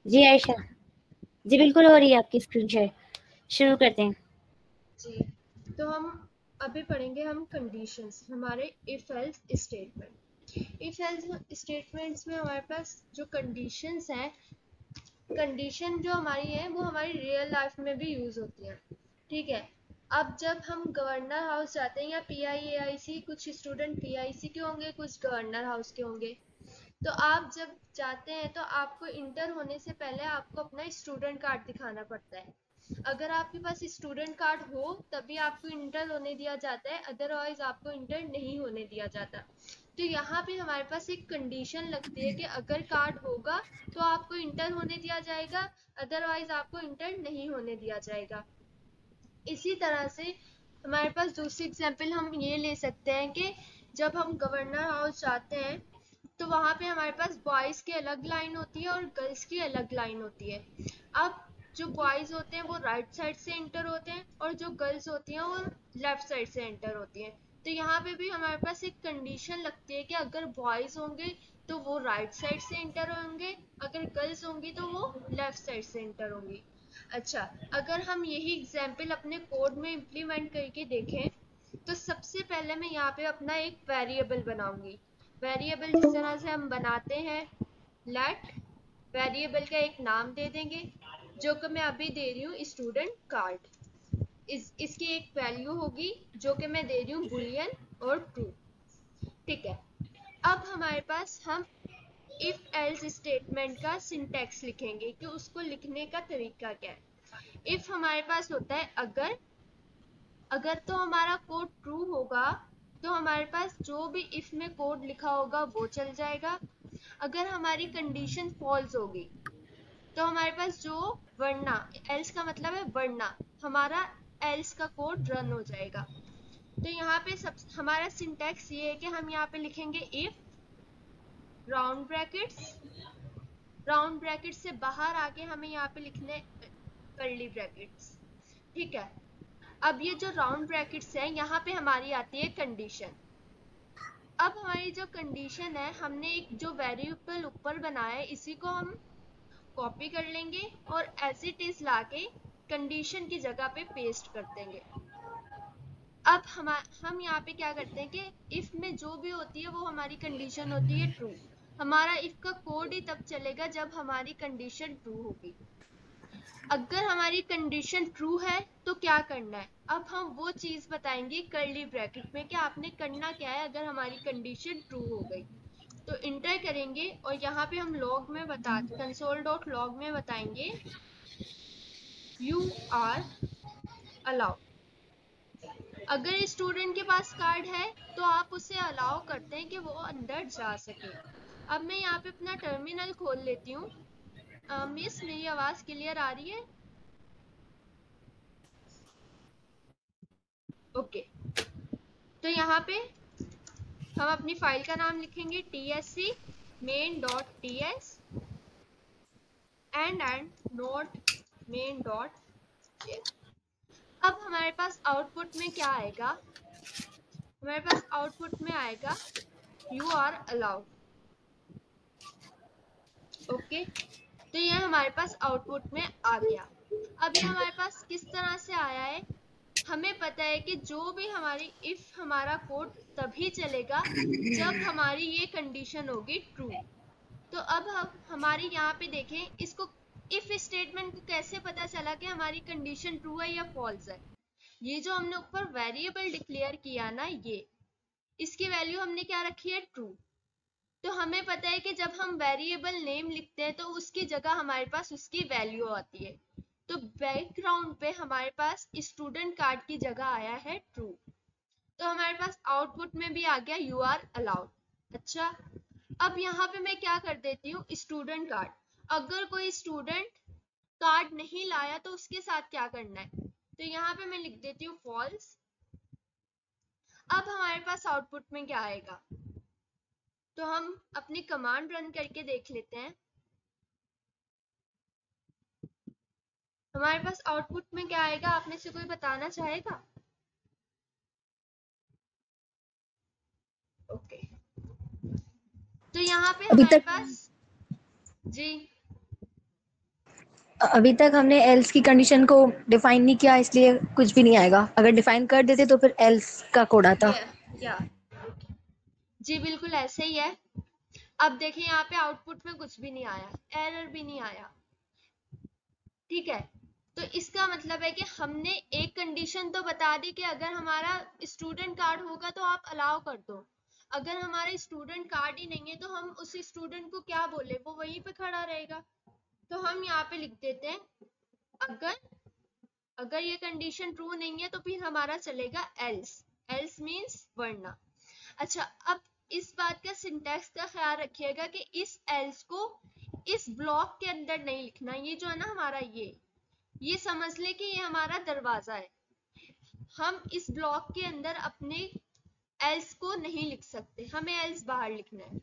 जी आयशा, जी बिल्कुल हो रही है आपकी स्क्रीन शेयर। शुरू करते हैं। जी, तो हम अभी पढ़ेंगे हम कंडीशंस, हमारे if else statement. If else statements में हमारे पास जो कंडीशंस हैं, कंडीशन जो हमारी है वो हमारी रियल लाइफ में भी यूज होती है। ठीक है, अब जब हम गवर्नर हाउस जाते हैं या PIAIC, कुछ स्टूडेंट PIC के होंगे, कुछ गवर्नर हाउस के होंगे, तो आप जब जाते हैं तो आपको इंटर होने से पहले आपको अपना स्टूडेंट कार्ड दिखाना पड़ता है। अगर आपके पास स्टूडेंट कार्ड हो तभी आपको इंटर होने दिया जाता है, अदरवाइज आपको इंटर नहीं होने दिया जाता। तो यहाँ पे हमारे पास एक कंडीशन लगती है कि अगर कार्ड होगा तो आपको इंटर होने दिया जाएगा, अदरवाइज आपको इंटर नहीं होने दिया जाएगा। इसी तरह से हमारे पास दूसरी एग्जाम्पल हम ये ले सकते हैं कि जब हम गवर्नर हाउस जाते हैं तो वहां पे हमारे पास बॉयज की अलग लाइन होती है और गर्ल्स की अलग लाइन होती है। अब जो बॉयज होते हैं वो राइट साइड से एंटर होते हैं और जो गर्ल्स होती हैं वो लेफ्ट साइड से एंटर होती हैं। तो यहाँ पे भी हमारे पास एक कंडीशन लगती है कि अगर बॉयज होंगे तो वो राइट साइड से एंटर होंगे, अगर गर्ल्स होंगी तो वो लेफ्ट साइड से एंटर होंगी। अच्छा, अगर हम यही एग्जाम्पल अपने कोड में इम्प्लीमेंट करके देखें तो सबसे पहले मैं यहाँ पे अपना एक वेरिएबल बनाऊंगी। वेरिएबल जिस तरह से हम बनाते हैं, लेट वेरिएबल का एक नाम दे देंगे, जो कि मैं अभी दे रही हूँ स्टूडेंट कार्ड। इसकी एक वैल्यू होगी जो कि मैं दे रही हूँ बुलियन और ट्रू। ठीक है, अब हमारे पास हम इफ एल्स स्टेटमेंट का सिंटैक्स लिखेंगे कि उसको लिखने का तरीका क्या है। इफ हमारे पास होता है अगर, अगर तो हमारा कोड ट्रू होगा तो हमारे पास जो भी इफ में कोड लिखा होगा वो चल जाएगा। अगर हमारी कंडीशन फॉल्स होगी तो हमारे पास जो वरना, एल्स का मतलब है वरना, हमारा एल्स का कोड रन हो जाएगा। तो यहाँ पे सब हमारा सिंटैक्स ये है कि हम यहाँ पे लिखेंगे if round brackets, round bracket से बाहर आके हमें यहाँ पे लिखने कर्ली ब्रैकेट्स। ठीक है, अब ये जो राउंड ब्रैकेट्स है यहाँ पे हमारी आती है कंडीशन। अब हमारी जो कंडीशन है, हमने एक जो वेरिएबल ऊपर बनाया है इसी को हम कॉपी कर लेंगे और एज इट इज लाके कंडीशन की जगह पे पेस्ट कर देंगे। अब हम यहाँ पे क्या करते हैं कि इफ में जो भी होती है वो हमारी कंडीशन होती है ट्रू। हमारा इफ का कोड ही तब चलेगा जब हमारी कंडीशन ट्रू होगी। अगर हमारी कंडीशन ट्रू है तो क्या करना है, अब हम वो चीज बताएंगे कर्ली ब्रैकेट में कि आपने करना क्या है अगर हमारी कंडीशन ट्रू हो गई। तो इंटर करेंगे और यहाँ पे हम लॉग में बता, कंसोल डॉट लॉग में बताएंगे यू आर अलाउड। अगर स्टूडेंट के पास कार्ड है तो आप उसे अलाउ करते हैं कि वो अंदर जा सके। अब मैं यहाँ पे अपना टर्मिनल खोल लेती हूँ। मिस, मेरी आवाज क्लियर आ रही है? ओके, तो यहाँ पे हम अपनी फाइल का नाम लिखेंगे tsc main.ts and note main.js। अब हमारे पास आउटपुट में क्या आएगा, हमारे पास आउटपुट में आएगा यू आर अलाउड। ओके, तो ये हमारे पास आउटपुट में आ गया। अब ये हमारे पास किस तरह से आया है, हमें पता है कि जो भी हमारी इफ हमारा कोड तभी चलेगा जब हमारी ये कंडीशन होगी ट्रू। तो अब हम हमारी यहाँ पे देखें इसको, इफ स्टेटमेंट को कैसे पता चला कि हमारी कंडीशन ट्रू है या फॉल्स है। ये जो हमने ऊपर वेरिएबल डिक्लेयर किया ना, ये इसकी वैल्यू हमने क्या रखी है, ट्रू। तो हमें पता है कि जब हम वेरिएबल नेम लिखते हैं तो उसकी जगह हमारे पास उसकी वैल्यू आती है। तो बैकग्राउंड पे हमारे पास स्टूडेंट कार्ड की जगह आया है ट्रू। तो हमारे पास आउटपुट में भी आ गया यू आर अलाउड। अच्छा, अब यहाँ पे मैं क्या कर देती हूँ, स्टूडेंट कार्ड। अगर कोई स्टूडेंट कार्ड नहीं लाया तो उसके साथ क्या करना है, तो यहाँ पे मैं लिख देती हूँ फॉल्स। अब हमारे पास आउटपुट में क्या आएगा, तो हम अपनी कमांड रन करके देख लेते हैं। हमारे पास आउटपुट में क्या आएगा, आप में से कोई बताना चाहेगा? ओके, तो यहाँ पे अभी हमारे तक पास, जी अभी तक हमने एल्स की कंडीशन को डिफाइन नहीं किया, इसलिए कुछ भी नहीं आएगा। अगर डिफाइन कर देते तो फिर एल्स का कोड आता। या जी बिल्कुल ऐसे ही है। अब देखें यहाँ पे आउटपुट में कुछ भी नहीं आया, एरर भी नहीं आया, ठीक है। तो इसका मतलब है कि हमने एक कंडीशन तो बता दी कि अगर हमारा स्टूडेंट कार्ड होगा तो आप अलाउ कर दो, अगर हमारा स्टूडेंट कार्ड ही नहीं है तो हम उस स्टूडेंट को क्या बोले, वो वहीं पे खड़ा रहेगा। तो हम यहाँ पे लिख देते हैं अगर अगर ये कंडीशन ट्रू नहीं है तो फिर हमारा चलेगा एल्स। एल्स मीन्स वरना। अच्छा, अब इस बात का सिंटैक्स का ख्याल रखिएगा कि इस एल्स को इस ब्लॉक के अंदर नहीं लिखना। ये जो है ना हमारा, ये समझ ले कि ये हमारा दरवाजा है, हम इस ब्लॉक के अंदर अपने एल्स को नहीं लिख सकते, हमें एल्स बाहर लिखना है।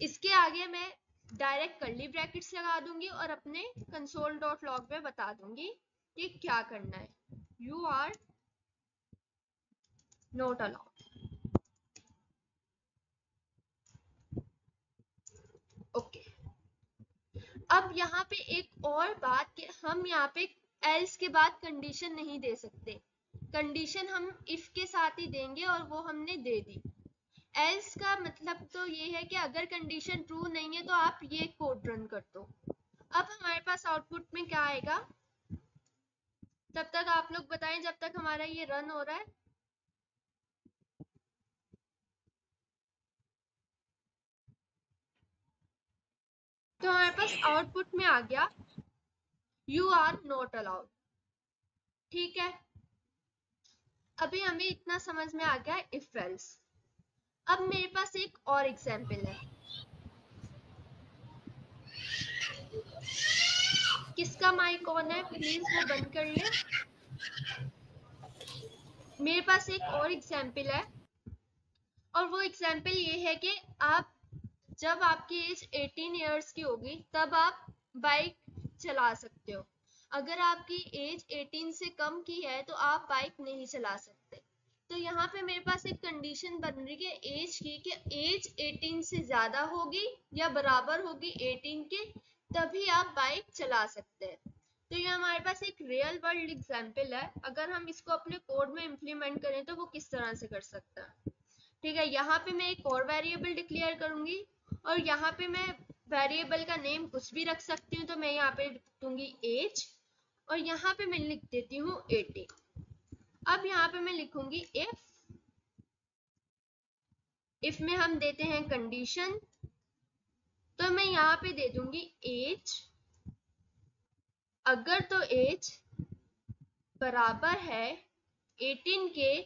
इसके आगे मैं डायरेक्ट कर्ली ब्रैकेट्स लगा दूंगी और अपने कंसोल डॉट लॉग में बता दूंगी कि क्या करना है। You are not allowed. Okay, अब यहाँ पे एक और बात कि हम यहाँ पे एल्स के बाद कंडीशन नहीं दे सकते। कंडीशन हम इफ के साथ ही देंगे और वो हमने दे दी। एल्स का मतलब तो ये है कि अगर कंडीशन ट्रू नहीं है तो आप ये कोड रन कर दो। अब हमारे पास आउटपुट में क्या आएगा, तब तक आप लोग बताएं जब तक हमारा ये रन हो रहा है। तो हमारे पास आउटपुट में आ गया यू आर नॉट अलाउड, ठीक है। अभी हमें इतना समझ में आ गया इफ एल्स। अब मेरे पास एक और एग्जांपल है। किसका माइक ऑन है, प्लीज वो बंद कर ले। मेरे पास एक और एग्जांपल है और वो एग्जांपल ये है कि आप जब आपकी एज 18 इयर्स की होगी तब आप बाइक चला सकते हो। अगर आपकी एज 18 से कम की है तो आप बाइक नहीं चला सकते। तो यहाँ पे मेरे पास एक कंडीशन बन रही है एज की कि एज 18 से ज्यादा होगी या बराबर होगी 18 के, तभी आप बाइक चला सकते हैं। तो ये हमारे पास एक रियल वर्ल्ड एग्जांपल है। अगर हम इसको अपने कोड में इम्प्लीमेंट करें तो वो किस तरह से कर सकते हैं, ठीक है। यहाँ पे मैं एक और वेरिएबल डिक्लेयर करूंगी और यहाँ पे मैं वेरिएबल का नेम कुछ भी रख सकती हूँ। तो मैं यहाँ पे दूंगी एज और यहाँ पे मैं लिख देती हूँ 18। अब यहाँ पे मैं लिखूंगी इफ में हम देते हैं कंडीशन, तो मैं यहाँ पे दे दूंगी एज। अगर तो एज बराबर है 18 के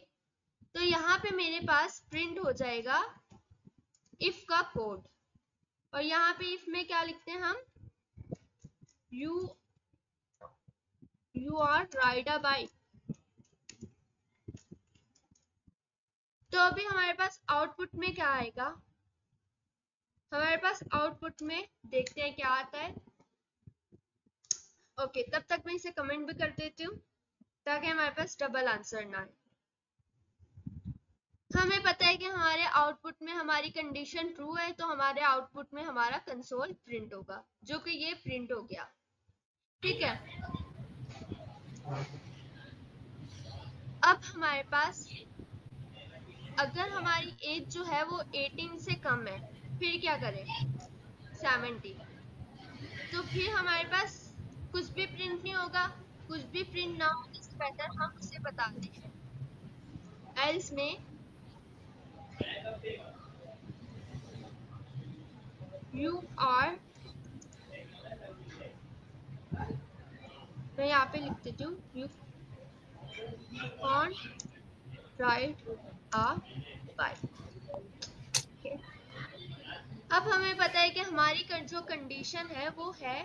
तो यहाँ पे मेरे पास प्रिंट हो जाएगा इफ का कोड। और यहाँ पे इफ में क्या लिखते हैं हम, you are ride a bike. तो अभी हमारे पास आउटपुट में क्या आएगा, हमारे पास आउटपुट में देखते हैं क्या आता है। ओके, तब तक मैं इसे कमेंट भी कर देती हूँ ताकि हमारे पास डबल आंसर ना आए। हमें पता है कि हमारे आउटपुट में हमारी कंडीशन ट्रू है तो हमारे आउटपुट में हमारा कंसोल प्रिंट होगा, जो कि ये प्रिंट हो गया, ठीक है। अब हमारे पास अगर हमारी एज जो है वो 18 से कम है, फिर क्या करें, 17, तो फिर हमारे पास कुछ भी प्रिंट नहीं होगा। कुछ भी प्रिंट ना होने से बेहतर हम इसे बताते हैं एल्स में यू आर, मैं यहाँ पे लिख देती हूँ you can't ride a bike. अब हमें पता है कि हमारी जो कंडीशन है वो है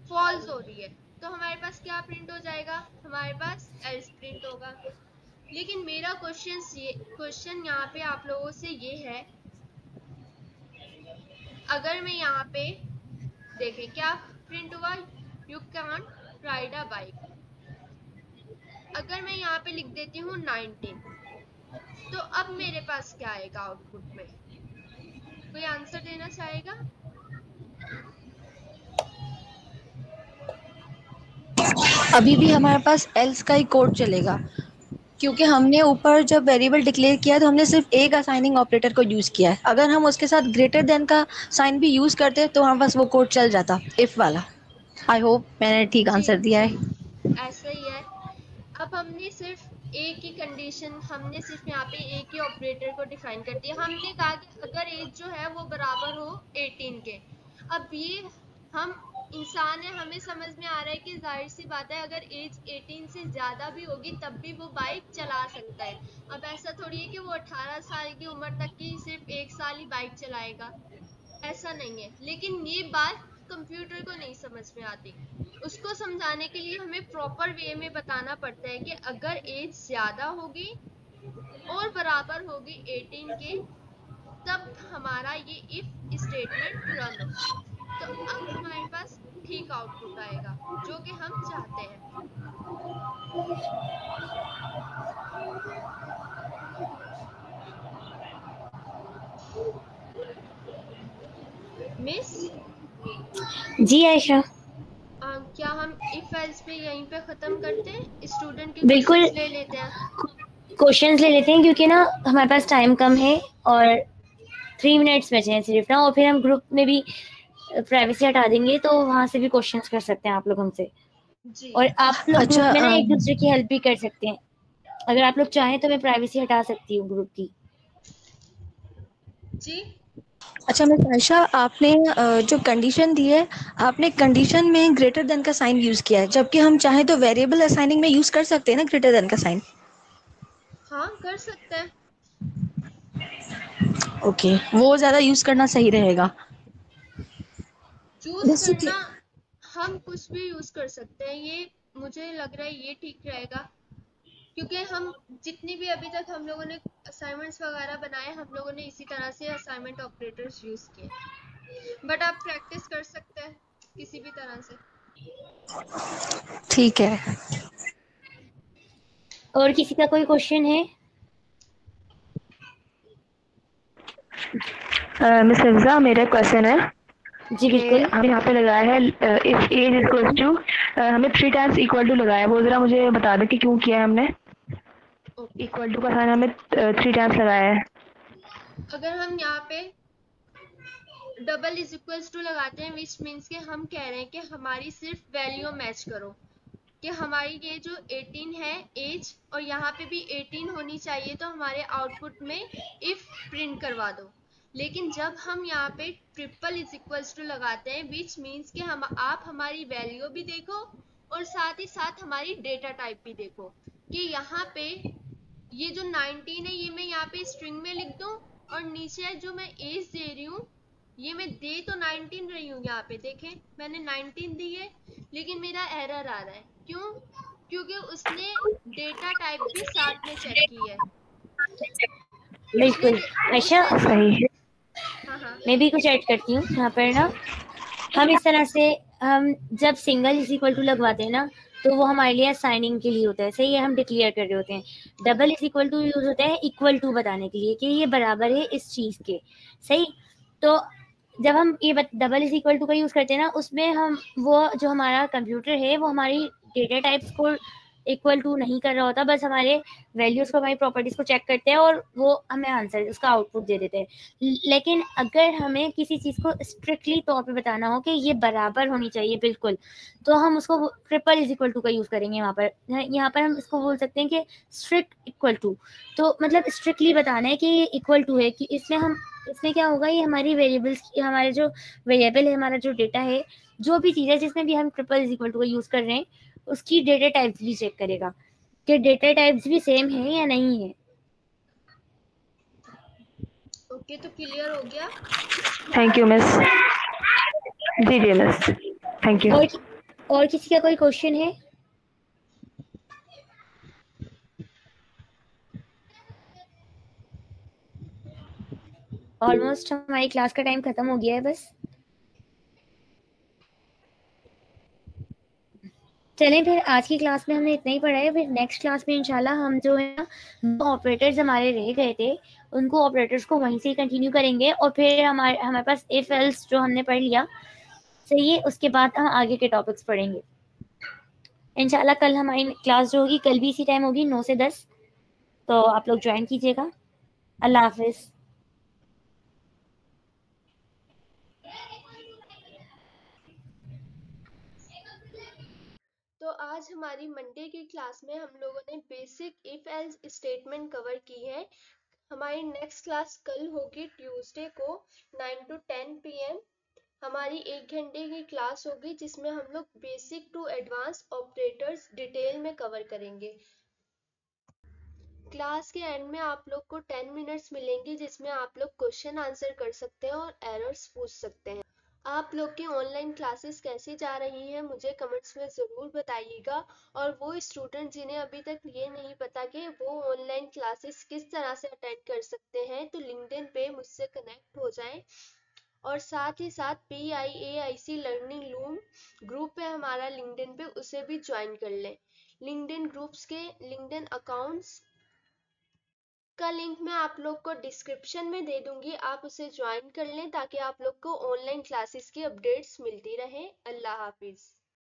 फॉल्स हो रही है, तो हमारे पास क्या प्रिंट हो जाएगा, हमारे पास एल्स प्रिंट होगा। लेकिन मेरा क्वेश्चन यहाँ पे आप लोगों से ये है, अगर मैं यहाँ पे देखें क्या प्रिंट हुआ, you can't ride a bike. अगर मैं यहाँ पे लिख देती हूँ 19, तो अब मेरे पास क्या आएगा आउटपुट में, कोई आंसर देना चाहेगा। अभी भी हमारे पास एल्स का ही कोड चलेगा, क्योंकि हमने ऊपर जब वेरिएबल डिक्लेयर किया तो हमने सिर्फ एक असाइनिंग ऑपरेटर को यूज किया है। अगर हम उसके साथ ग्रेटर देन का साइन भी यूज करते तो हमारे पास वो कोड चल जाता, इफ वाला। आई होप मैंने ठीक जी आंसर दिया जी, है। ऐसा ही है। अब हमने सिर्फ एक ही कंडीशन, हमने सिर्फ यहाँ पे एक ही ऑपरेटर को डिफाइन कर दिया। हमने कहा कि अगर एज जो है वो बराबर हो 18 के। अब ये हम इंसान है, हमें समझ में आ रहा है कि जाहिर सी बात है अगर एज 18 से ज्यादा भी होगी तब भी वो बाइक चला सकता है। अब ऐसा थोड़ी है कि वो 18 साल की उम्र तक की सिर्फ एक साल ही बाइक चलाएगा, ऐसा नहीं है। लेकिन ये बात कंप्यूटर को नहीं समझ में आती। उसको समझाने के लिए हमें प्रॉपर वे में बताना पड़ता है कि अगर एज ज्यादा होगी और बराबर होगी 18 के, तब हमारा ये इफ स्टेटमेंट रन होगा। तो अब हमारे पास ठीक आउटपुट आएगा जो कि हम चाहते हैं। मिस, जी आयशा, क्या हम इफ एल्स पे यहीं पे खत्म करते हैं, स्टूडेंट के बिल्कुल क्वेश्चंस ले लेते हैं? क्वेश्चंस ले लेते हैं क्योंकि ना हमारे पास टाइम कम है और 3 मिनट्स बचे हैं सिर्फ ना, और फिर हम ग्रुप में भी प्राइवेसी हटा देंगे तो वहां से भी क्वेश्चंस कर सकते हैं आप लोग हमसे, जी और आप लोग अच्छा ग्रुप में ना एक दूसरे की हेल्प भी कर सकते हैं। अगर आप लोग चाहें तो मैं प्राइवेसी हटा सकती हूँ ग्रुप की। जी। अच्छा मिस आयशा, आपने जो कंडीशन दी है, आपने कंडीशन में ग्रेटर देन का साइन यूज किया है, जबकि हम चाहें तो वेरिएबल असाइनिंग में यूज कर सकते हैं ना ग्रेटर देन का साइन। हाँ, कर सकते हैं। ओके, वो ज्यादा यूज करना सही रहेगा। चूज जस्ट टू, करना, हम कुछ भी यूज कर सकते हैं। ये मुझे लग रहा है ये ठीक रहेगा, क्योंकि हम जितनी भी अभी तक हम लोगों ने असाइनमेंट्स वगैरह बनाए, हम लोगों ने इसी तरह से असाइनमेंट ऑपरेटर्स यूज किए। बट आप प्रैक्टिस कर सकते हैं किसी भी तरह से। ठीक है। और किसी का कोई क्वेश्चन है? मिस हिफ्जा, मेरा क्वेश्चन है जी कि बिल्कुल। हमें यहाँ पे लगाया है इफ एज इक्वल्स टू, हमें 3 टाइम्स इक्वल टू लगाया है, वो जरा मुझे बता दें कि क्यों किया है हमने। ओके, इक्वल टू का साइन हमें 3 टाइम्स लगाया है। अगर हम यहाँ पे डबल इज इक्वल्स टू लगाते हैं, विच मीन्स के हम कह रहे हैं कि हमारी सिर्फ वैल्यू मैच करो, कि हमारी ये जो 18 है एज, और यहाँ पे भी 18 होनी चाहिए, तो हमारे आउटपुट में इफ प्रिंट करवा दो। लेकिन जब हम यहाँ पे ट्रिपल इज इक्वल्स टू लगाते हैं, विच मीन्स कि हम आप हमारी वैल्यू भी देखो और साथ ही साथ हमारी डेटा टाइप भी देखो, कि यहाँ पे ये जो 19 है ये मैं यहाँ पे स्ट्रिंग में लिख दूं, और नीचे जो मैं एज दे रही हूँ ये मैं दे तो 19 रही हूँ, यहाँ पे देखें मैंने 19 दी है, लेकिन मेरा एरर आ रहा है। क्यों? क्योंकि उसने डेटा टाइप भी साथ में चेक की है। उसने बिल्कुल आयशा, उसने सही है। हाँ हाँ मैं भी कुछ ऐड करती हूँ यहाँ पर ना। हम इस तरह से, हम जब सिंगल इज इक्वल टू लगवाते हैं ना तो वो हमारे लिए साइनिंग के लिए होता है, सही है, हम डिक्लेयर कर रहे होते हैं। Double is equal to use होता है इक्वल टू बताने के लिए कि ये बराबर है इस चीज के, सही। तो जब हम ये डबल इज इक्वल टू का यूज करते हैं ना, उसमें हम वो जो हमारा कंप्यूटर है वो हमारी डेटा टाइप्स को इक्वल टू नहीं कर रहा होता, बस हमारे वैल्यूज को, हमारी प्रॉपर्टीज को चेक करते हैं और वो हमें आंसर, उसका आउटपुट दे देते हैं। लेकिन अगर हमें किसी चीज को स्ट्रिक्टली तौर पे बताना हो कि ये बराबर होनी चाहिए बिल्कुल, तो हम उसको ट्रिपल इज इक्वल टू का यूज करेंगे। यहाँ पर हम इसको बोल सकते हैं कि स्ट्रिक्ट इक्वल टू, तो मतलब स्ट्रिक्टली बताना है कि ये इक्वल टू है, कि इसमें क्या होगा, ये हमारी वेरिएबल्स, हमारे जो वेरिएबल है, हमारा जो डेटा है, जो भी चीज़ है जिसमें भी हम ट्रिपल इज इक्वल टू का यूज कर रहे हैं, उसकी डेटा टाइप्स भी चेक करेगा कि डेटा टाइप्स भी सेम है या नहीं है। ओके, तो क्लियर हो गया। Thank you miss. जी जी मिस, थैंक यू। और किसी का कोई क्वेश्चन है? ऑलमोस्ट हमारी क्लास का टाइम खत्म हो गया है बस। चलें फिर, आज की क्लास में हमने इतना ही पढ़ा है। फिर नेक्स्ट क्लास में इंशाल्लाह हम जो है ना, ऑपरेटर्स हमारे रह गए थे उनको, ऑपरेटर्स को वहीं से ही कंटिन्यू करेंगे, और फिर हमारे पास इफ एल्स जो हमने पढ़ लिया, सही है, उसके बाद हम आगे के टॉपिक्स पढ़ेंगे। इंशाल्लाह कल हमारी क्लास जो होगी कल भी इसी टाइम होगी 9 से 10, तो आप लोग ज्वाइन कीजिएगा। अल्लाह हाफिज। तो आज हमारी मंडे की क्लास में हम लोगों ने basic if else statement cover की है। हमारी नेक्स्ट क्लास कल होगी ट्यूसडे को 9 to 10 PM। हमारी 1 घंटे की क्लास होगी जिसमें हम लोग basic to advance operators detail में कवर करेंगे। क्लास के एंड में आप लोग को 10 मिनट्स मिलेंगे जिसमें आप लोग क्वेश्चन आंसर कर सकते हैं और एरर्स पूछ सकते हैं। आप लोग की ऑनलाइन क्लासेस कैसी जा रही हैं मुझे कमेंट्स में ज़रूर बताइएगा। और वो स्टूडेंट जिन्हें अभी तक ये नहीं पता कि वो ऑनलाइन क्लासेस किस तरह से अटेंड कर सकते हैं तो लिंक्डइन पे मुझसे कनेक्ट हो जाएं। और साथ ही साथ PIAIC लर्निंग लूम ग्रुप है हमारा लिंक्डइन पे, उसे भी ज्वाइन कर लें। लिंक्डइन ग्रुप्स के लिंक्डइन अकाउंट्स का लिंक मैं आप लोग को डिस्क्रिप्शन में दे दूंगी, आप उसे ज्वाइन कर लें ताकि आप लोग को ऑनलाइन क्लासेस की अपडेट्स मिलती रहे। अल्लाह हाफिज।